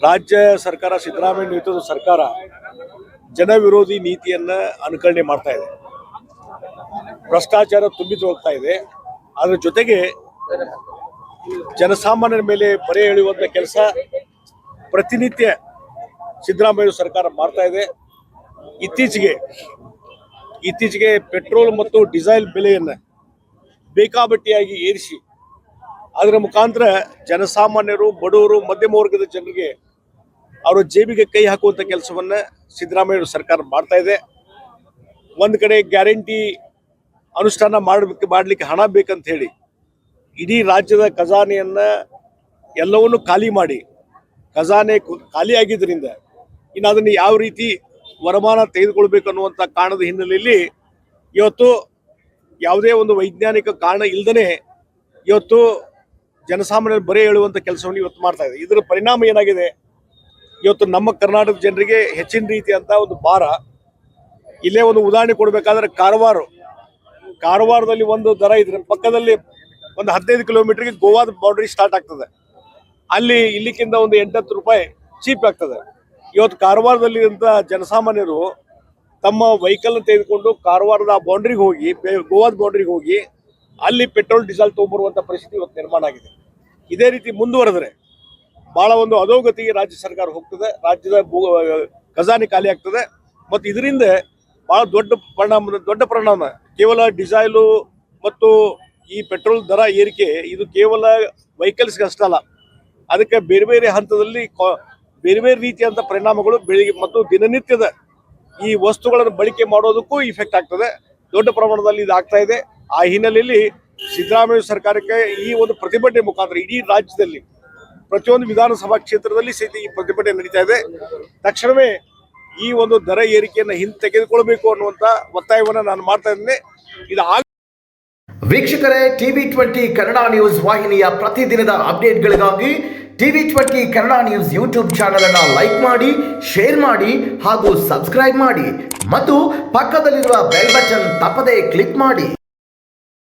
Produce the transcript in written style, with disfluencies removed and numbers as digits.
ರಾಜ್ಯ ಸರ್ಕಾರ ಸಿದ್ದರಾಮಯ್ಯ ನೇತೃತ್ವದ ಸರ್ಕಾರ ಜನ ವಿರೋಧಿ ನೀತಿಯನ್ನ ಅನುಕರಣೆ ಮಾಡ್ತಾ ಇದೆ. ಭ್ರಷ್ಟಾಚಾರ ತುಂಬಿತು ಹೋಗ್ತಾ ಇದೆ. ಅದರ ಜೊತೆಗೆ ಜನಸಾಮಾನ್ಯರ ಮೇಲೆ ಬರೆ ಎಳೆಯುವಂತ ಕೆಲಸ ಪ್ರತಿನಿತ್ಯ ಸಿದ್ದರಾಮಯ್ಯ ಸರ್ಕಾರ ಮಾಡ್ತಾ ಇದೆ. ಇತ್ತೀಚೆಗೆ ಪೆಟ್ರೋಲ್ ಮತ್ತು ಡೀಸೆಲ್ ಬೆಲೆಯನ್ನು ಬೇಕಾಬಟ್ಟಿಯಾಗಿ ಏರಿಸಿ ಅದರ ಮುಖಾಂತರ ಜನಸಾಮಾನ್ಯರು, ಬಡವರು, ಮಧ್ಯಮ ವರ್ಗದ ಜನರಿಗೆ ಅವರ ಜೇಬಿಗೆ ಕೈ ಹಾಕುವಂಥ ಕೆಲಸವನ್ನ ಸಿದ್ದರಾಮಯ್ಯ ಸರ್ಕಾರ ಮಾಡ್ತಾ ಇದೆ. ಒಂದು ಕಡೆ ಗ್ಯಾರಂಟಿ ಅನುಷ್ಠಾನ ಮಾಡಲಿಕ್ಕೆ ಹಣ ಬೇಕಂತ ಹೇಳಿ ಇಡೀ ರಾಜ್ಯದ ಖಜಾನೆಯನ್ನ ಎಲ್ಲವನ್ನು ಖಾಲಿ ಮಾಡಿ, ಖಜಾನೆ ಖಾಲಿ ಆಗಿದ್ದರಿಂದ ಇನ್ನು ಅದನ್ನು ಯಾವ ರೀತಿ ವರಮಾನ ತೆಗೆದುಕೊಳ್ಬೇಕು ಅನ್ನುವಂಥ ಕಾರಣದ ಹಿನ್ನೆಲೆಯಲ್ಲಿ ಇವತ್ತು ಯಾವುದೇ ಒಂದು ವೈಜ್ಞಾನಿಕ ಕಾರಣ ಇಲ್ಲದೇ ಇವತ್ತು ಜನಸಾಮಾನ್ಯರು ಬರೆ ಹೇಳುವಂಥ ಕೆಲಸವನ್ನು ಇವತ್ತು ಮಾಡ್ತಾ ಇದೆ. ಇದರ ಪರಿಣಾಮ ಏನಾಗಿದೆ, ಇವತ್ತು ನಮ್ಮ ಕರ್ನಾಟಕದ ಜನರಿಗೆ ಹೆಚ್ಚಿನ ರೀತಿಯಂತ ಒಂದು ಭಾರ. ಇಲ್ಲೇ ಒಂದು ಉದಾಹರಣೆ ಕೊಡಬೇಕಾದ್ರೆ ಕಾರವಾರದಲ್ಲಿ ಒಂದು ದರ ಇದ್ರೆ ಪಕ್ಕದಲ್ಲಿ ಒಂದು 15 ಕಿಲೋಮೀಟರ್ಗೆ ಗೋವಾದ ಬೌಂಡ್ರಿ ಸ್ಟಾರ್ಟ್ ಆಗ್ತದೆ. ಅಲ್ಲಿ ಇಲ್ಲಿಕ್ಕಿಂತ ಒಂದು 8-10 ರೂಪಾಯಿ ಚೀಪ್ ಆಗ್ತದೆ. ಇವತ್ತು ಕಾರವಾರದಲ್ಲಿ ಅಂತ ಜನಸಾಮಾನ್ಯರು ತಮ್ಮ ವೆಹಿಕಲ್ ತೆಗೆದುಕೊಂಡು ಕಾರವಾರದ ಬೌಂಡ್ರಿಗೆ ಹೋಗಿ, ಗೋವಾದ ಬೌಂಡ್ರಿಗೆ ಹೋಗಿ ಅಲ್ಲಿ ಪೆಟ್ರೋಲ್ ಡೀಸೆಲ್ ತೊಗೊಂಬರುವಂಥ ಪರಿಸ್ಥಿತಿ ಇವತ್ತು ನಿರ್ಮಾಣ ಆಗಿದೆ. ಇದೇ ರೀತಿ ಮುಂದುವರೆದ್ರೆ ಬಹಳ ಒಂದು ಅಧೋಗತಿಗೆ ರಾಜ್ಯ ಸರ್ಕಾರ ಹೋಗ್ತದೆ, ರಾಜ್ಯದ ಖಜಾನೆ ಖಾಲಿ ಆಗ್ತದೆ. ಮತ್ತು ಇದರಿಂದ ಬಹಳ ದೊಡ್ಡ ಪರಿಣಾಮ ಕೇವಲ ಡೀಸೆಲು ಮತ್ತು ಈ ಪೆಟ್ರೋಲ್ ದರ ಏರಿಕೆ ಇದು ಕೇವಲ ವೆಹಿಕಲ್ಸ್ಗೆ ಅಷ್ಟಲ್ಲ, ಅದಕ್ಕೆ ಬೇರೆ ಬೇರೆ ಹಂತದಲ್ಲಿ ಬೇರೆ ಬೇರೆ ರೀತಿಯಂಥ ಪರಿಣಾಮಗಳು ಬೆಳಿಗ್ಗೆ ಮತ್ತು ದಿನನಿತ್ಯದ ಈ ವಸ್ತುಗಳನ್ನು ಬಳಕೆ ಮಾಡೋದಕ್ಕೂ ಇಫೆಕ್ಟ್ ಆಗ್ತದೆ. ದೊಡ್ಡ ಪ್ರಮಾಣದಲ್ಲಿ ಇದು ಆಗ್ತಾ ಇದೆ. ಆ ಹಿನ್ನೆಲೆಯಲ್ಲಿ ಸಿದ್ದರಾಮಯ್ಯ ಸರ್ಕಾರಕ್ಕೆ ಈ ಒಂದು ಪ್ರತಿಭಟನೆ ಮುಖಾಂತರ ಇಡೀ ರಾಜ್ಯದಲ್ಲಿ ಪ್ರತಿಯೊಂದು ವಿಧಾನಸಭಾ ಕ್ಷೇತ್ರದಲ್ಲಿ ಸಹಿತ ಈ ಪ್ರತಿಭಟನೆ ನಡೀತಾ ಇದೆ. ತಕ್ಷಣವೇ ಈ ಒಂದು ದರ ಏರಿಕೆಯನ್ನು ಹಿಂತೆಗೆದುಕೊಳ್ಬೇಕು ಅನ್ನುವಂಥ ಒತ್ತಾಯವನ್ನು ನಾನು ಮಾಡ್ತಾ ಇದ್ದೇನೆ. ಇದು ವೀಕ್ಷಕರೇ, TV20 ಕನ್ನಡ ನ್ಯೂಸ್ ವಾಹಿನಿಯ ಪ್ರತಿದಿನದ ಅಪ್ಡೇಟ್ಗಳಿಗಾಗಿ TV20 Kannada news YouTube channel ಅನ್ನು ಲೈಕ್ ಮಾಡಿ, ಶೇರ್ ಮಾಡಿ ಹಾಗೂ ಸಬ್ಸ್ಕ್ರೈಬ್ ಮಾಡಿ ಮತ್ತು ಪಕ್ಕದಲ್ಲಿರುವ ಬೆಲ್ ಬಟನ್ ತಪ್ಪದೇ ಕ್ಲಿಕ್ ಮಾಡಿ.